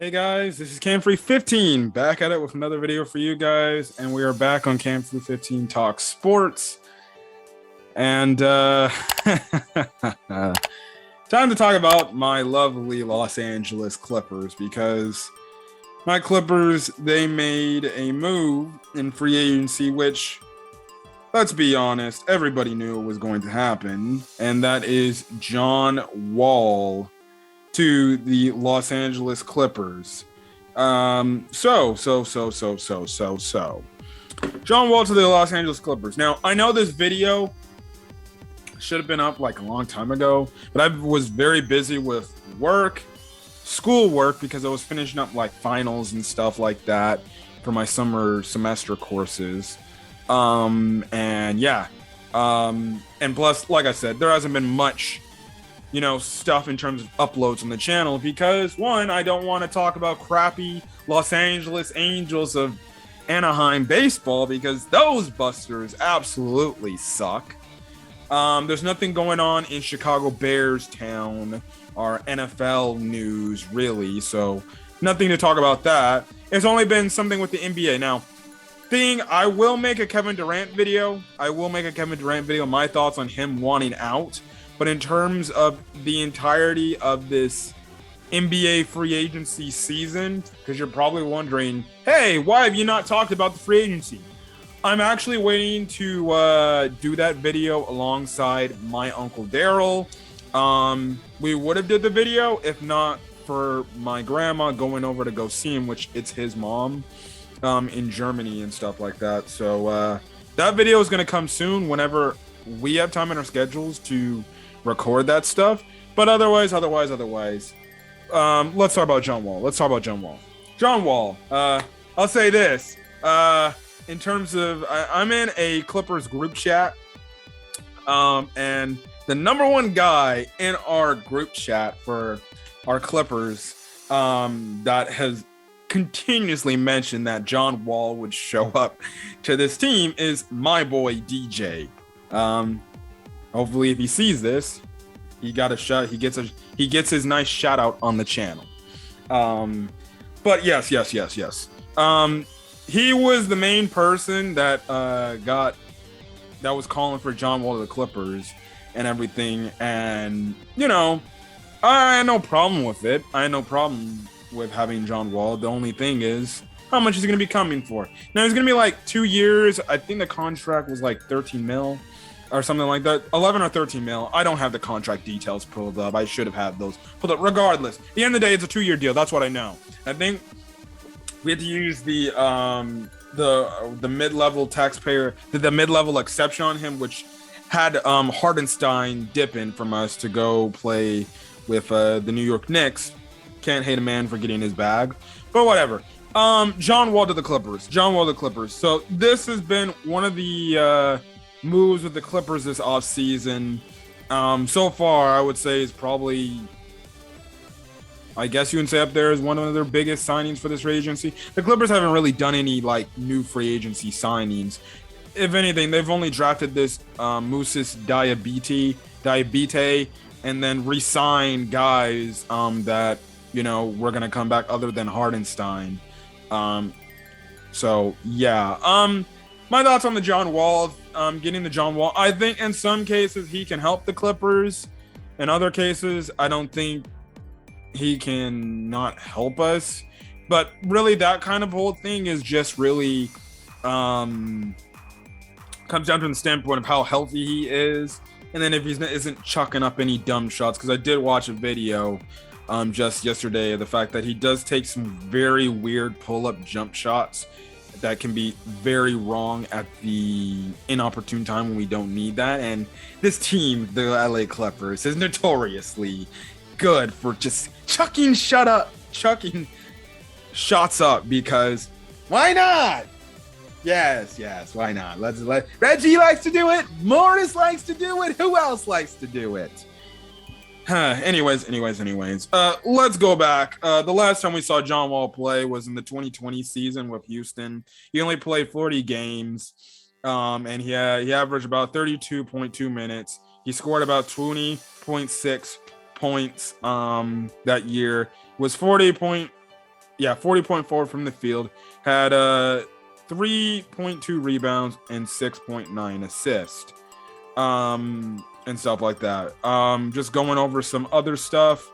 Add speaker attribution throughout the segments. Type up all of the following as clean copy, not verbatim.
Speaker 1: Hey guys, this is CamFree15 back at it with another video for you guys, and we are back on CamFree15 Talk Sports. And time to talk about my lovely Los Angeles Clippers, because my Clippers, they made a move in free agency, which, let's be honest, everybody knew it was going to happen, and that is John Wall to the Los Angeles Clippers. So. John Wall to the Los Angeles Clippers. Now, I know this video should have been up like a long time ago, but I was very busy with schoolwork, because I was finishing up like finals and stuff like that for my summer semester courses. And plus, like I said, there hasn't been much stuff in terms of uploads on the channel, because one, I don't want to talk about crappy Los Angeles Angels of Anaheim baseball, because those busters absolutely suck. There's nothing going on in Chicago Bears town or NFL news, really, so nothing to talk about that. It's only been something with the NBA. Now, I will make a Kevin Durant video. My thoughts on him wanting out. But in terms of the entirety of this NBA free agency season, because you're probably wondering, hey, why have you not talked about the free agency? I'm actually waiting to do that video alongside my Uncle Daryl. We would have did the video if not for my grandma going over to go see him, which it's his mom in Germany and stuff like that. So that video is going to come soon whenever we have time in our schedules to record that stuff. But otherwise, let's talk about John Wall. John Wall, I'll say this, in terms of, I'm in a Clippers group chat, and the number one guy in our group chat for our Clippers, that has continuously mentioned that John Wall would show up to this team is my boy DJ. Hopefully, if he sees this, he gets his nice shout out on the channel. But yes. He was the main person that was calling for John Wall to the Clippers and everything. And I had no problem with it. I had no problem with having John Wall. The only thing is, how much is he going to be coming for? Now, it's going to be like 2 years. I think the contract was like 13 mil. Or something like that, 11 or 13 mil. I don't have the contract details pulled up. I should have had those pulled up. Regardless, at the end of the day, it's a 2-year deal. That's what I know. I think we had to use the mid-level the mid-level exception on him, which had Hardenstein dip in from us to go play with the New York Knicks. Can't hate a man for getting his bag, but whatever. John Wall to the Clippers. So this has been one of the moves with the Clippers this offseason. So far, I would say is probably, I guess you can say up there is one of their biggest signings for this free agency. The Clippers haven't really done any like new free agency signings. If anything, they've only drafted this Moussa Diabite and then re-signed guys that were gonna come back other than Hardenstein. So yeah. My thoughts on the John Wall. Getting the John Wall, I think in some cases he can help the Clippers. In other cases, I don't think he can not help us. But really, that kind of whole thing is just really comes down to the standpoint of how healthy he is, and then if he isn't chucking up any dumb shots. Because I did watch a video just yesterday of the fact that he does take some very weird pull-up jump shots that can be very wrong at the inopportune time when we don't need that. And this team, the LA Clippers, is notoriously good for just chucking shots up, because why not? Yes, why not? Reggie likes to do it. Morris likes to do it. Who else likes to do it? Anyways, let's go back. The last time we saw John Wall play was in the 2020 season with Houston. He only played 40 games, and he averaged about 32.2 minutes. He scored about 20.6 points that year. Was 40 40.4 from the field, had 3.2 rebounds and 6.9 assists, and stuff like that. Just going over some other stuff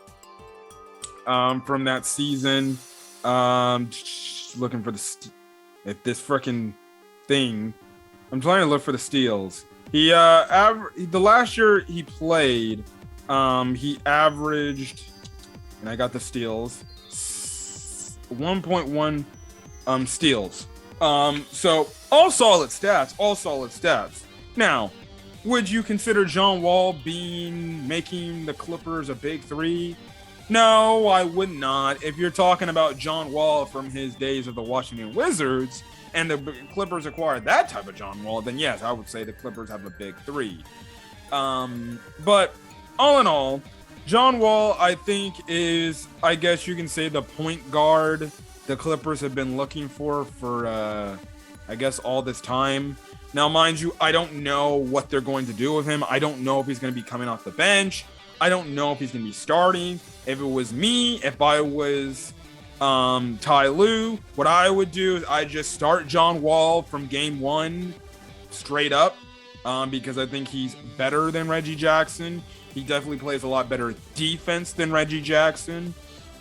Speaker 1: from that season. Looking for if this freaking thing. I'm trying to look for the steals. He the last year he played, he averaged, and I got the steals, 1.1 steals. So all solid stats. Now, would you consider John Wall making the Clippers a big three? No, I would not. If you're talking about John Wall from his days of the Washington Wizards and the Clippers acquired that type of John Wall, then yes, I would say the Clippers have a big three. But all in all, John Wall, I think, is, I guess you can say, the point guard the Clippers have been looking for I guess, all this time. Now, mind you, I don't know what they're going to do with him. I don't know if he's going to be coming off the bench. I don't know if he's going to be starting. If it was me, if I was Ty Lue, what I would do is I just start John Wall from game one straight up, because I think he's better than Reggie Jackson. He definitely plays a lot better defense than Reggie Jackson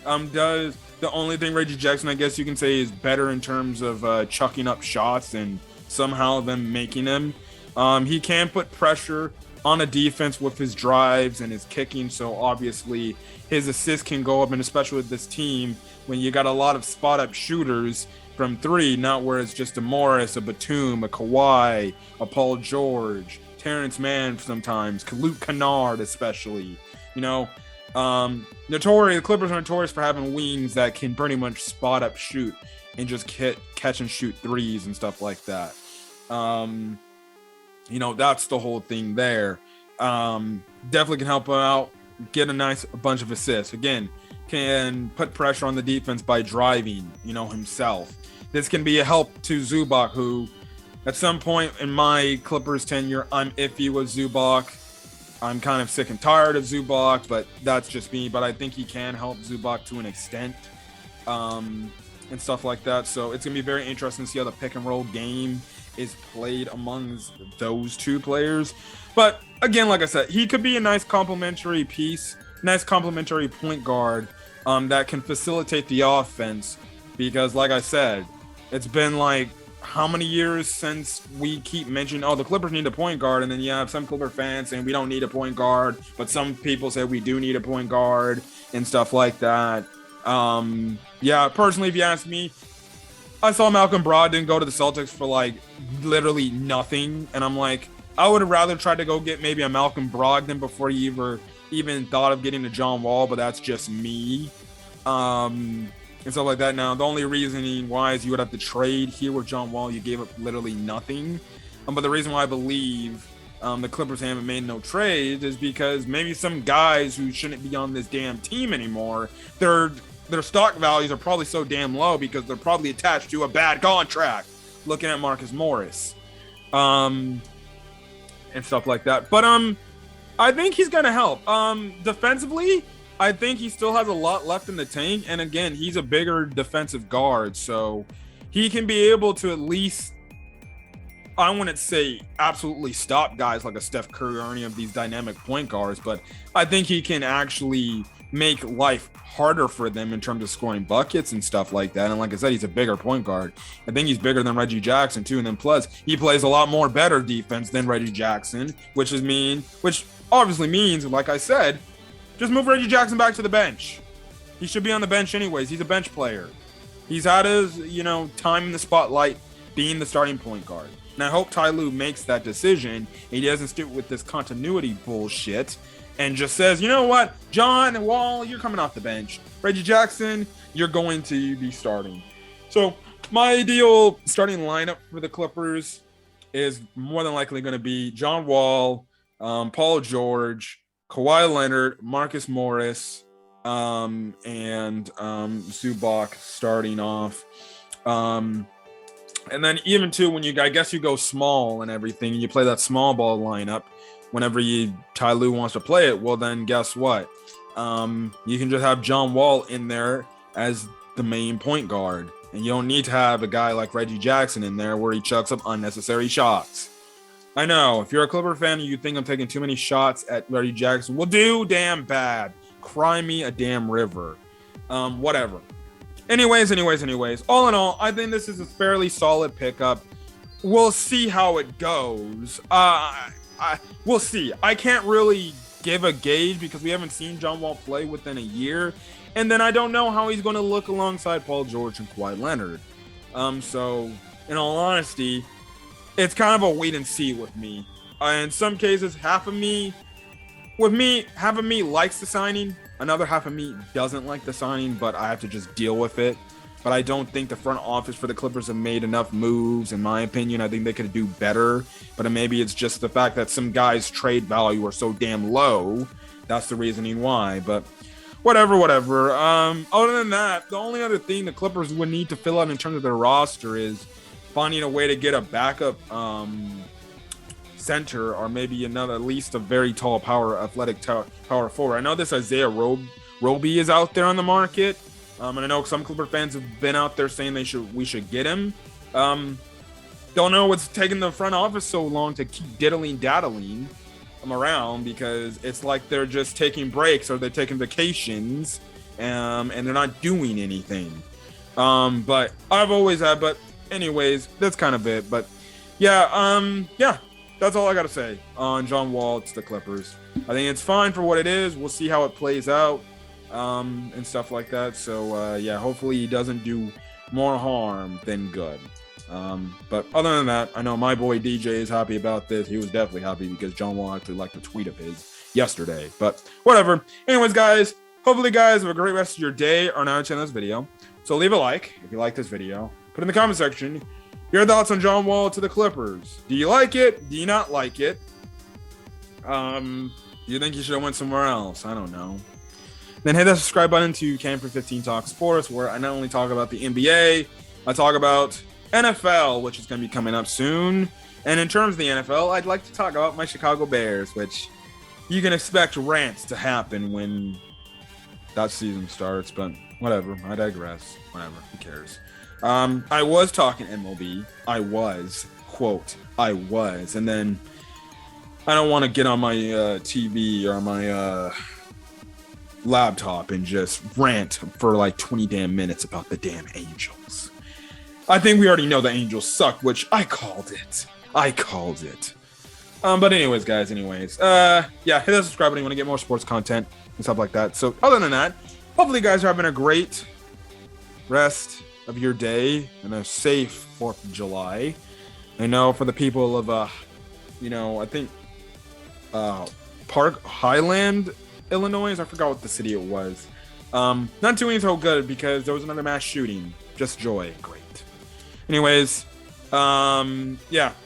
Speaker 1: does. The only thing Reggie Jackson, I guess you can say, is better in terms of chucking up shots and somehow them making them. He can put pressure on a defense with his drives and his kicking, so obviously his assists can go up, and especially with this team when you got a lot of spot-up shooters from three, not where it's just a Morris, a Batum, a Kawhi, a Paul George, Terrence Mann sometimes, Luke Kennard especially. You know, the Clippers are notorious for having wings that can pretty much spot-up shoot and just catch and shoot threes and stuff like that. You know, that's the whole thing there. Definitely can help him out, get a nice bunch of assists. Again, can put pressure on the defense by driving, you know, himself. This can be a help to Zubac, who at some point in my Clippers tenure, I'm iffy with Zubac. I'm kind of sick and tired of Zubac, but that's just me. But I think he can help Zubac to an extent, and stuff like that. So it's going to be very interesting to see how the pick and roll game is played amongst those two players. But again, like I said, he could be a nice complementary piece, nice complementary point guard that can facilitate the offense, because like I said, it's been like how many years since we keep mentioning, oh, the Clippers need a point guard, and then you have some Clipper fans saying we don't need a point guard, but some people say we do need a point guard and stuff like that. Yeah, personally, if you ask me, I saw Malcolm Brogdon go to the Celtics for like literally nothing, and I'm like, I would have rather tried to go get maybe a Malcolm Brogdon before you even thought of getting a John Wall, but that's just me, and stuff like that. Now, the only reasoning why is you would have to trade here with John Wall. You gave up literally nothing, but the reason why I believe the Clippers haven't made no trades is because maybe some guys who shouldn't be on this damn team anymore, their stock values are probably so damn low because they're probably attached to a bad contract. Looking at Marcus Morris, and stuff like that. But I think he's gonna help. Defensively, I think he still has a lot left in the tank. And again, he's a bigger defensive guard, so he can be able to at least, I wouldn't say absolutely stop guys like a Steph Curry or any of these dynamic point guards, but I think he can actually make life harder for them in terms of scoring buckets and stuff like that. And like I said, he's a bigger point guard. I think he's bigger than Reggie Jackson too. And then plus he plays a lot more better defense than Reggie Jackson, which obviously means, like I said, just move Reggie Jackson back to the bench. He should be on the bench anyways. He's a bench player. He's had his, time in the spotlight being the starting point guard. And I hope Ty Lue makes that decision. He doesn't stick with this continuity bullshit and just says, you know what, John Wall, you're coming off the bench. Reggie Jackson, you're going to be starting. So my ideal starting lineup for the Clippers is more than likely going to be John Wall, Paul George, Kawhi Leonard, Marcus Morris, and Zubac starting off. And then even too, when I guess you go small and everything, you play that small ball lineup whenever Ty Lue wants to play it, well then guess what? You can just have John Wall in there as the main point guard. And you don't need to have a guy like Reggie Jackson in there where he chucks up unnecessary shots. I know, if you're a Clipper fan and you think I'm taking too many shots at Reggie Jackson, well, do damn bad. Cry me a damn river. Whatever. Anyways. All in all, I think this is a fairly solid pickup. We'll see how it goes. We'll see. I can't really give a gauge because we haven't seen John Wall play within a year. And then I don't know how he's going to look alongside Paul George and Kawhi Leonard. So, in all honesty, it's kind of a wait and see with me. In some cases, half of me likes the signing. Another half of me doesn't like the signing, but I have to just deal with it. But I don't think the front office for the Clippers have made enough moves, in my opinion. I think they could do better. But maybe it's just the fact that some guys' trade value are so damn low. That's the reasoning why. But whatever. Other than that, the only other thing the Clippers would need to fill out in terms of their roster is finding a way to get a backup center, or maybe another, at least a very tall, athletic power forward. I know this Isaiah Roby is out there on the market. And I know some Clipper fans have been out there saying we should get him. Don't know what's taking the front office so long to keep daddling around, because it's like they're just taking breaks or they're taking vacations, and they're not doing anything. But anyways, that's kind of it. But yeah, that's all I gotta say on John Wall to the Clippers. I think it's fine for what it is. We'll see how it plays out. And stuff like that. So hopefully he doesn't do more harm than good. But other than that, I know my boy DJ is happy about this. He was definitely happy because John Wall actually liked a tweet of his yesterday. But whatever. Anyways, guys, hopefully guys have a great rest of your day or night watching this video. So leave a like if you like this video. Put in the comment section your thoughts on John Wall to the Clippers. Do you like it? Do you not like it? Do you think he should have went somewhere else? I don't know. Then hit that subscribe button to Camper 15 Talk Sports, where I not only talk about the NBA, I talk about NFL, which is going to be coming up soon. And in terms of the NFL, I'd like to talk about my Chicago Bears, which you can expect rants to happen when that season starts. But whatever, I digress. Whatever, who cares? I was talking MLB. I was. And then I don't want to get on my TV or my laptop and just rant for like 20 damn minutes about the damn Angels. I think we already know the Angels suck, which I called it. But anyways, guys, hit that subscribe button. You want to get more sports content and stuff like that. So other than that, hopefully you guys are having a great rest of your day and a safe 4th of July. I know for the people of I think Park Highland, Illinois, I forgot what the city it was. Not doing so good because there was another mass shooting. Just joy. Great. Anyways, have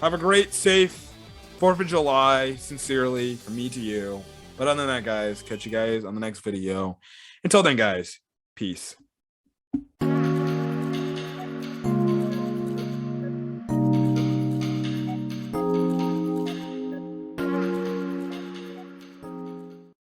Speaker 1: a great, safe 4th of July, sincerely, from me to you. But other than that, guys, catch you guys on the next video. Until then, guys, peace.